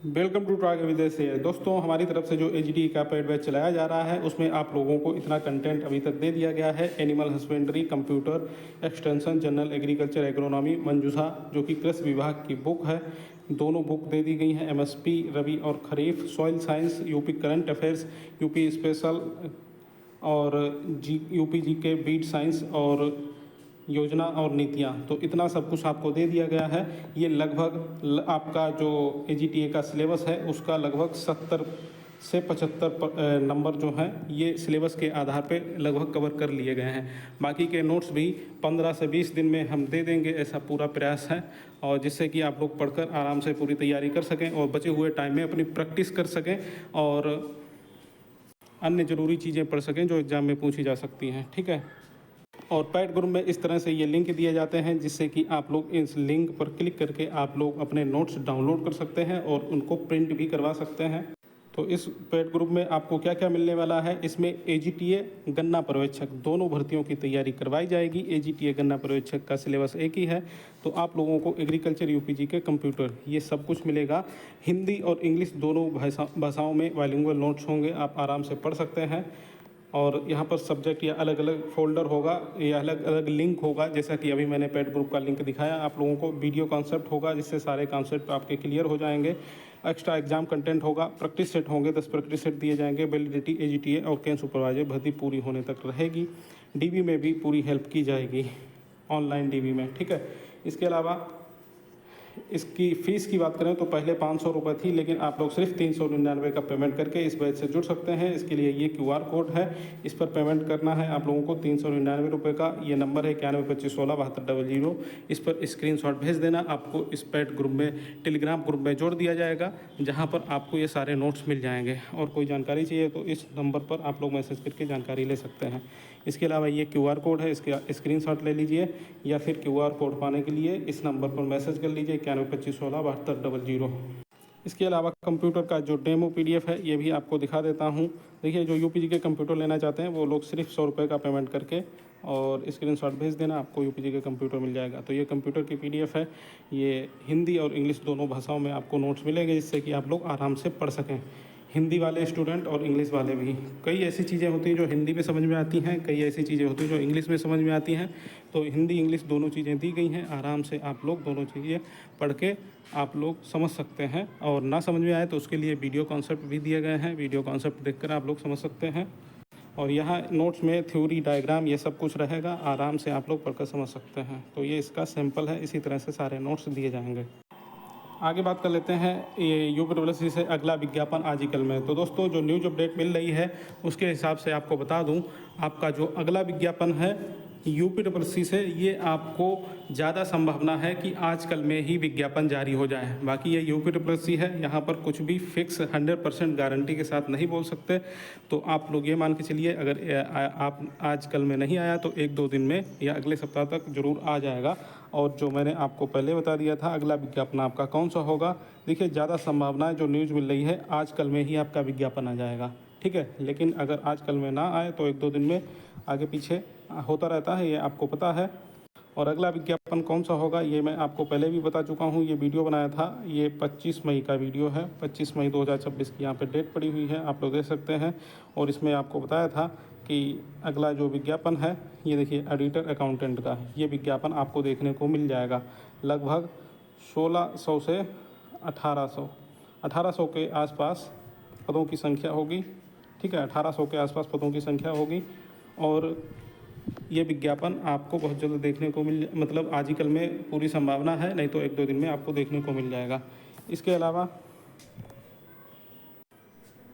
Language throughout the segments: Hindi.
वेलकम टू ट्राक विदेश से। दोस्तों, हमारी तरफ से जो एचडी का पेड बैच चलाया जा रहा है उसमें आप लोगों को इतना कंटेंट अभी तक दे दिया गया है। Animal husbandry, computer, extension, general agriculture, agronomy, Manjusha जो कि कृषि विभाग की बुक है, दोनों बुक दे दी गई हैं। एमएसपी रबी और kharif, soil science, UP current affairs, UP special और यूपी जी के बीट साइंस और योजना और नीतियाँ, तो इतना सब कुछ आपको दे दिया गया है। ये लगभग आपका जो एजीटीए का सिलेबस है उसका लगभग 70 से 75 नंबर जो हैं ये सिलेबस के आधार पे लगभग कवर कर लिए गए हैं। बाकी के नोट्स भी 15 से 20 दिन में हम दे देंगे, ऐसा पूरा प्रयास है, और जिससे कि आप लोग पढ़कर आराम से पूरी तैयारी कर सकें और बचे हुए टाइम में अपनी प्रैक्टिस कर सकें और अन्य ज़रूरी चीज़ें पढ़ सकें जो एग्ज़ाम में पूछी जा सकती हैं। ठीक है। और पैड ग्रुप में इस तरह से ये लिंक दिए जाते हैं जिससे कि आप लोग इस लिंक पर क्लिक करके आप लोग अपने नोट्स डाउनलोड कर सकते हैं और उनको प्रिंट भी करवा सकते हैं। तो इस पैड ग्रुप में आपको क्या क्या मिलने वाला है, इसमें एजीटीए गन्ना पर्यवेक्षक दोनों भर्तियों की तैयारी करवाई जाएगी। एजीटीए गन्ना पर्यवेक्षक का सिलेबस एक ही है, तो आप लोगों को एग्रीकल्चर, यूपीजी के कंप्यूटर, ये सब कुछ मिलेगा। हिंदी और इंग्लिश दोनों भाषाओं में बाइलिंगुअल नोट्स होंगे, आप आराम से पढ़ सकते हैं। और यहाँ पर सब्जेक्ट या अलग अलग फोल्डर होगा या अलग अलग लिंक होगा, जैसा कि अभी मैंने पैड ग्रुप का लिंक दिखाया आप लोगों को। वीडियो कॉन्सेप्ट होगा जिससे सारे कॉन्सेप्ट आपके क्लियर हो जाएंगे। एक्स्ट्रा एग्जाम कंटेंट होगा, प्रैक्टिस सेट होंगे, 10 प्रैक्टिस सेट दिए जाएंगे। वैलिडिटी एजीटीए और कैन सुपरवाइजर भर्ती पूरी होने तक रहेगी। डीबी में भी पूरी हेल्प की जाएगी, ऑनलाइन डीबी में। ठीक है। इसके अलावा इसकी फ़ीस की बात करें तो पहले 500 रुपये थी, लेकिन आप लोग सिर्फ 399 का पेमेंट करके इस बैच से जुड़ सकते हैं। इसके लिए ये क्यूआर कोड है, इस पर पेमेंट करना है आप लोगों को 399 रुपये का। ये नंबर है 9125167200। इस पर स्क्रीनशॉट भेज देना, आपको इस पैड ग्रुप में, टेलीग्राम ग्रुप में जोड़ दिया जाएगा, जहाँ पर आपको ये सारे नोट्स मिल जाएंगे। और कोई जानकारी चाहिए तो इस नंबर पर आप लोग मैसेज करके जानकारी ले सकते हैं। इसके अलावा ये क्यूआर कोड है, इसके स्क्रीनशॉट ले लीजिए, या फिर क्यूआर कोड पाने के लिए इस नंबर पर मैसेज कर लीजिए 9125167200। इसके अलावा कंप्यूटर का जो डेमो पीडीएफ है ये भी आपको दिखा देता हूँ। देखिए, जो यूपीजी के कंप्यूटर लेना चाहते हैं वो लोग सिर्फ 100 रुपये का पेमेंट करके और स्क्रीनशॉट भेज देना, आपको यूपीजी के कंप्यूटर मिल जाएगा। तो ये कंप्यूटर की पीडीएफ है, ये हिंदी और इंग्लिश दोनों भाषाओं में आपको नोट्स मिलेंगे, जिससे कि आप लोग आराम से पढ़ सकें, हिंदी वाले स्टूडेंट और इंग्लिश वाले भी। कई ऐसी चीज़ें होती हैं जो हिंदी में समझ में आती हैं, कई ऐसी चीज़ें होती हैं जो इंग्लिश में समझ में आती हैं। तो हिंदी इंग्लिश दोनों चीज़ें दी गई हैं, आराम से आप लोग दोनों चीज़ें पढ़ के आप लोग समझ सकते हैं। और ना समझ में आए तो उसके लिए वीडियो कॉन्सेप्ट भी दिए गए हैं, वीडियो कॉन्सेप्ट देखकर आप लोग समझ सकते हैं। और यहाँ नोट्स में थ्योरी, डायग्राम ये सब कुछ रहेगा, आराम से आप लोग पढ़कर समझ सकते हैं। तो ये इसका सैम्पल है, इसी तरह से सारे नोट्स दिए जाएंगे। आगे बात कर लेते हैं ये यूपीडब्ल्यूएससी से अगला विज्ञापन आर्टिकल में। तो दोस्तों, जो न्यूज़ अपडेट मिल रही है उसके हिसाब से आपको बता दूं, आपका जो अगला विज्ञापन है यूपीडब्ल्यूएससी से, ये आपको ज़्यादा संभावना है कि आजकल में ही विज्ञापन जारी हो जाए। बाकी ये यूपीडब्ल्यूएससी है, यहाँ पर कुछ भी फिक्स 100% गारंटी के साथ नहीं बोल सकते। तो आप लोग ये मान के चलिए, अगर आप आजकल में नहीं आया तो 1-2 दिन में या अगले सप्ताह तक ज़रूर आ जाएगा। और जो मैंने आपको पहले बता दिया था अगला विज्ञापन आपका कौन सा होगा, देखिए ज़्यादा संभावना है, जो न्यूज़ मिल रही है आजकल में ही आपका विज्ञापन आ जाएगा। ठीक है। लेकिन अगर आजकल में ना आए तो 1-2 दिन में आगे पीछे होता रहता है, ये आपको पता है। और अगला विज्ञापन कौन सा होगा ये मैं आपको पहले भी बता चुका हूँ, ये वीडियो बनाया था, ये 25 मई का वीडियो है। 25 मई 2026 की यहाँ पे डेट पड़ी हुई है, आप लोग देख सकते हैं। और इसमें आपको बताया था कि अगला जो विज्ञापन है ये देखिए एडिटर अकाउंटेंट का, ये विज्ञापन आपको देखने को मिल जाएगा। लगभग 1600 से 1800 के आसपास पदों की संख्या होगी। ठीक है, 1800 के आसपास पदों की संख्या होगी। और ये विज्ञापन आपको बहुत जल्द देखने को मतलब आजकल में पूरी संभावना है, नहीं तो 1-2 दिन में आपको देखने को मिल जाएगा। इसके अलावा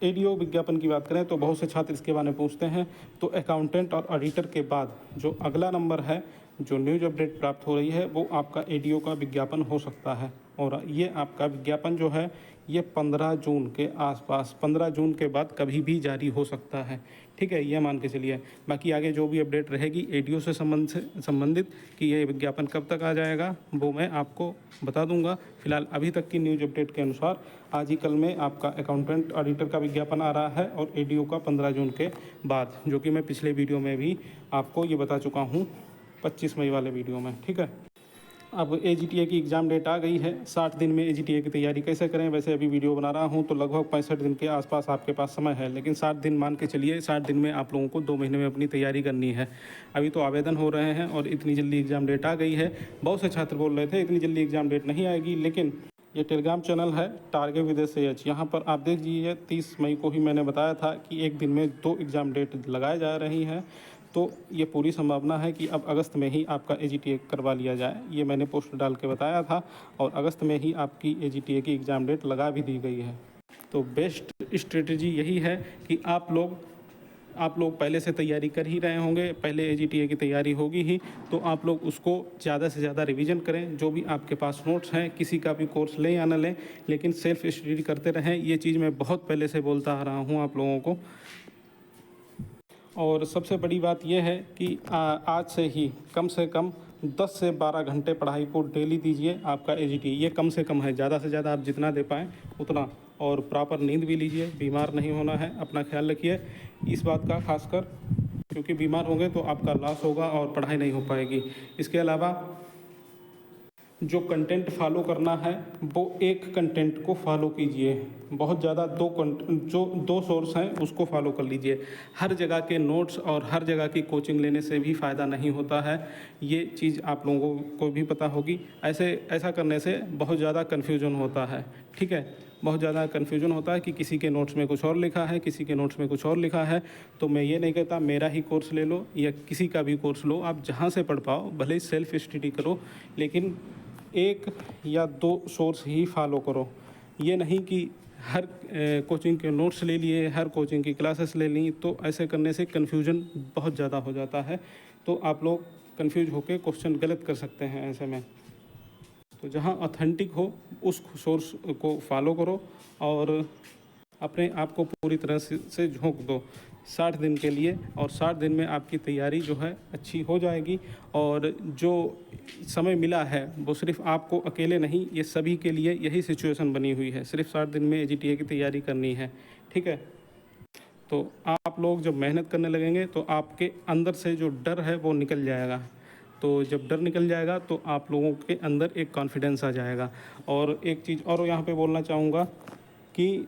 एडीओ विज्ञापन की बात करें तो बहुत से छात्र इसके बारे में पूछते हैं। तो अकाउंटेंट और ऑडिटर के बाद जो अगला नंबर है, जो न्यूज़ अपडेट प्राप्त हो रही है, वो आपका एडीओ का विज्ञापन हो सकता है। और ये आपका विज्ञापन जो है ये 15 जून के आसपास, 15 जून के बाद कभी भी जारी हो सकता है। ठीक है, ये मान के चलिए। बाकी आगे जो भी अपडेट रहेगी एडीओ से संबंधित कि ये विज्ञापन कब तक आ जाएगा वो मैं आपको बता दूंगा। फिलहाल अभी तक की न्यूज़ अपडेट के अनुसार आज ही कल में आपका अकाउंटेंट ऑडिटर का विज्ञापन आ रहा है और एडीओ का 15 जून के बाद, जो कि मैं पिछले वीडियो में भी आपको ये बता चुका हूँ, 25 मई वाले वीडियो में। ठीक है। अब एजीटीए की एग्ज़ाम डेट आ गई है। 60 दिन में एजीटीए की तैयारी कैसे करें, वैसे अभी वीडियो बना रहा हूं तो लगभग 65 दिन के आसपास आपके पास समय है, लेकिन 60 दिन मान के चलिए। 60 दिन में आप लोगों को 2 महीने में अपनी तैयारी करनी है। अभी तो आवेदन हो रहे हैं और इतनी जल्दी एग्ज़ाम डेट आ गई है। बहुत से छात्र बोल रहे थे इतनी जल्दी एग्ज़ाम डेट नहीं आएगी, लेकिन ये टेलीग्राम चैनल है टारगेट विद SH, यहाँ पर आप देख लीजिए 30 मई को ही मैंने बताया था कि एक दिन में 2 एग्ज़ाम डेट लगाए जा रही हैं। तो ये पूरी संभावना है कि अब अगस्त में ही आपका एजीटीए करवा लिया जाए। ये मैंने पोस्ट डाल के बताया था और अगस्त में ही आपकी एजीटीए की एग्ज़ाम डेट लगा भी दी गई है। तो बेस्ट स्ट्रेटजी यही है कि आप लोग पहले से तैयारी कर ही रहे होंगे, पहले एजीटीए की तैयारी होगी ही, तो आप लोग उसको ज़्यादा से ज़्यादा रिवीजन करें। जो भी आपके पास नोट्स हैं, किसी का भी कोर्स लें या ना लें, लेकिन सेल्फ स्टडी करते रहें। ये चीज़ मैं बहुत पहले से बोलता आ रहा हूँ आप लोगों को। और सबसे बड़ी बात यह है कि आज से ही कम से कम 10 से 12 घंटे पढ़ाई को डेली दीजिए। आपका एजीटी ये कम से कम है, ज़्यादा से ज़्यादा आप जितना दे पाएँ उतना। और प्रॉपर नींद भी लीजिए, बीमार नहीं होना है, अपना ख्याल रखिए इस बात का खासकर, क्योंकि बीमार होंगे तो आपका लॉस होगा और पढ़ाई नहीं हो पाएगी। इसके अलावा जो कंटेंट फॉलो करना है वो एक कंटेंट को फॉलो कीजिए, बहुत ज़्यादा जो 2 सोर्स हैं उसको फॉलो कर लीजिए। हर जगह के नोट्स और हर जगह की कोचिंग लेने से भी फ़ायदा नहीं होता है, ये चीज़ आप लोगों को भी पता होगी। ऐसा करने से बहुत ज़्यादा कन्फ्यूजन होता है, ठीक है। बहुत ज़्यादा कन्फ्यूजन होता है कि किसी के नोट्स में कुछ और लिखा है, किसी के नोट्स में कुछ और लिखा है। तो मैं ये नहीं कहता मेरा ही कोर्स ले लो या किसी का भी कोर्स लो, आप जहाँ से पढ़ पाओ, भले ही सेल्फ स्टडी करो, लेकिन 1 या 2 सोर्स ही फॉलो करो। ये नहीं कि हर कोचिंग के नोट्स ले लिए, हर कोचिंग की क्लासेस ले ली, तो ऐसे करने से कन्फ्यूजन बहुत ज़्यादा हो जाता है। तो आप लोग कन्फ्यूज होकर क्वेश्चन गलत कर सकते हैं ऐसे में। तो जहाँ ऑथेंटिक हो उस सोर्स को फॉलो करो और अपने आप को पूरी तरह से झोंक दो 60 दिन के लिए, और 60 दिन में आपकी तैयारी जो है अच्छी हो जाएगी। और जो समय मिला है वो सिर्फ आपको अकेले नहीं, ये सभी के लिए यही सिचुएशन बनी हुई है। सिर्फ 60 दिन में एजीटीए की तैयारी करनी है, ठीक है। तो आप लोग जब मेहनत करने लगेंगे तो आपके अंदर से जो डर है वो निकल जाएगा। तो जब डर निकल जाएगा तो आप लोगों के अंदर एक कॉन्फिडेंस आ जाएगा। और एक चीज़ और यहाँ पे बोलना चाहूँगा कि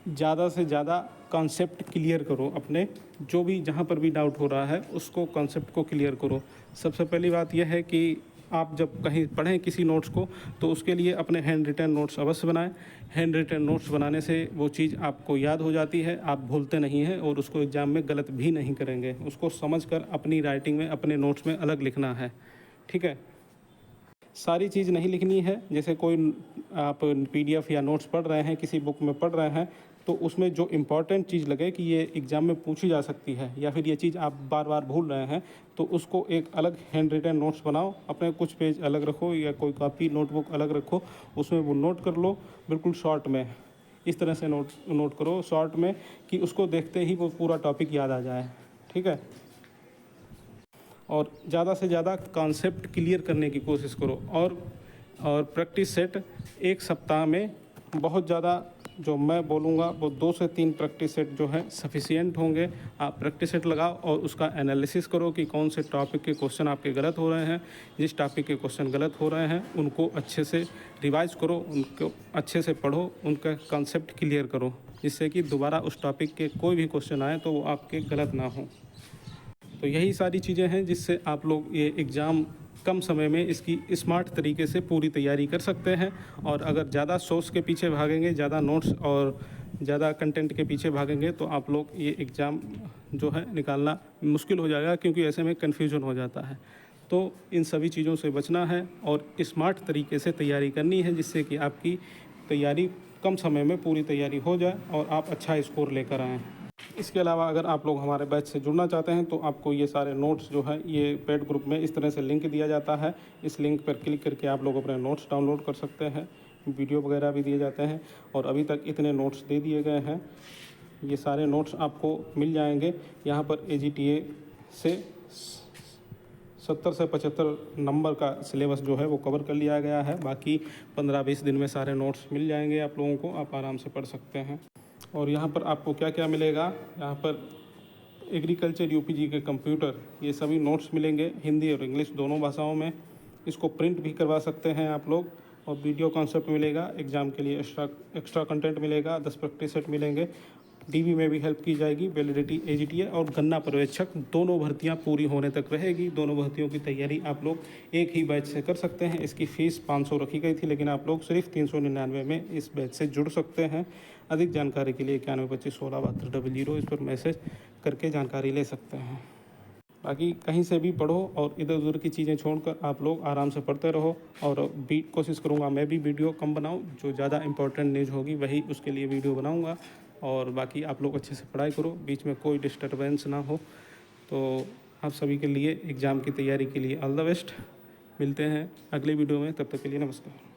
ज़्यादा से ज़्यादा कॉन्सेप्ट क्लियर करो अपने, जो भी जहाँ पर भी डाउट हो रहा है उसको कॉन्सेप्ट को क्लियर करो। सबसे पहली बात यह है कि आप जब कहीं पढ़ें किसी नोट्स को तो उसके लिए अपने हैंड रिटन नोट्स अवश्य बनाएं। हैंड रिटन नोट्स बनाने से वो चीज़ आपको याद हो जाती है, आप भूलते नहीं हैं और उसको एग्ज़ाम में गलत भी नहीं करेंगे। उसको समझकर अपनी राइटिंग में अपने नोट्स में अलग लिखना है, ठीक है। सारी चीज़ नहीं लिखनी है। जैसे कोई आप PDF या नोट्स पढ़ रहे हैं, किसी बुक में पढ़ रहे हैं, तो उसमें जो इम्पॉर्टेंट चीज़ लगे कि ये एग्ज़ाम में पूछी जा सकती है या फिर ये चीज़ आप बार बार भूल रहे हैं, तो उसको एक अलग हैंड रिटन नोट्स बनाओ। अपने कुछ पेज अलग रखो या कोई कॉपी नोटबुक अलग रखो, उसमें वो नोट कर लो बिल्कुल शॉर्ट में। इस तरह से नोट करो शॉर्ट में कि उसको देखते ही वो पूरा टॉपिक याद आ जाए, ठीक है। और ज़्यादा से ज़्यादा कॉन्सेप्ट क्लियर करने की कोशिश करो। और प्रैक्टिस सेट 1 सप्ताह में बहुत ज़्यादा, जो मैं बोलूँगा वो 2 से 3 प्रैक्टिस सेट जो है सफिशिएंट होंगे। आप प्रैक्टिस सेट लगाओ और उसका एनालिसिस करो कि कौन से टॉपिक के क्वेश्चन आपके गलत हो रहे हैं। जिस टॉपिक के क्वेश्चन गलत हो रहे हैं उनको अच्छे से रिवाइज करो, उनको अच्छे से पढ़ो, उनका कॉन्सेप्ट क्लियर करो, जिससे कि दोबारा उस टॉपिक के कोई भी क्वेश्चन आए तो वो आपके गलत ना हो। तो यही सारी चीज़ें हैं जिससे आप लोग ये एग्ज़ाम कम समय में इसकी स्मार्ट तरीके से पूरी तैयारी कर सकते हैं। और अगर ज़्यादा सोर्स के पीछे भागेंगे, ज़्यादा नोट्स और ज़्यादा कंटेंट के पीछे भागेंगे तो आप लोग ये एग्ज़ाम जो है निकालना मुश्किल हो जाएगा, क्योंकि ऐसे में कन्फ्यूजन हो जाता है। तो इन सभी चीज़ों से बचना है और स्मार्ट तरीके से तैयारी करनी है, जिससे कि आपकी तैयारी कम समय में पूरी तैयारी हो जाए और आप अच्छा स्कोर लेकर आएँ। इसके अलावा अगर आप लोग हमारे बैच से जुड़ना चाहते हैं तो आपको ये सारे नोट्स जो है ये पेड ग्रुप में इस तरह से लिंक दिया जाता है। इस लिंक पर क्लिक करके आप लोग अपने नोट्स डाउनलोड कर सकते हैं, वीडियो वगैरह भी दिए जाते हैं। और अभी तक इतने नोट्स दे दिए गए हैं, ये सारे नोट्स आपको मिल जाएंगे। यहाँ पर AGTA से 70 से 75 नंबर का सिलेबस जो है वो कवर कर लिया गया है। बाकी 15-20 दिन में सारे नोट्स मिल जाएंगे आप लोगों को, आप आराम से पढ़ सकते हैं। और यहाँ पर आपको क्या क्या मिलेगा, यहाँ पर एग्रीकल्चर UPG के कंप्यूटर, ये सभी नोट्स मिलेंगे हिंदी और इंग्लिश दोनों भाषाओं में। इसको प्रिंट भी करवा सकते हैं आप लोग। और वीडियो कॉन्सेप्ट मिलेगा, एग्ज़ाम के लिए एक्स्ट्रा कंटेंट मिलेगा, 10 प्रैक्टिस सेट मिलेंगे, डीबी में भी हेल्प की जाएगी, वैलिडिटी एजीटीए और गन्ना पर्यवेक्षक दोनों भर्तियां पूरी होने तक रहेगी। दोनों भर्तियों की तैयारी आप लोग एक ही बैच से कर सकते हैं। इसकी फ़ीस 500 रखी गई थी, लेकिन आप लोग सिर्फ 399 में इस बैच से जुड़ सकते हैं। अधिक जानकारी के लिए 9125167200 इस पर मैसेज करके जानकारी ले सकते हैं। बाकी कहीं से भी पढ़ो और इधर उधर की चीज़ें छोड़कर आप लोग आराम से पढ़ते रहो। और भी कोशिश करूँगा मैं भी वीडियो कम बनाऊँ, जो ज़्यादा इंपॉर्टेंट न्यूज़ होगी वही उसके लिए वीडियो बनाऊँगा। और बाकी आप लोग अच्छे से पढ़ाई करो, बीच में कोई डिस्टर्बेंस ना हो। तो आप सभी के लिए एग्ज़ाम की तैयारी के लिए ऑल द बेस्ट। मिलते हैं अगले वीडियो में, तब तक के लिए नमस्कार।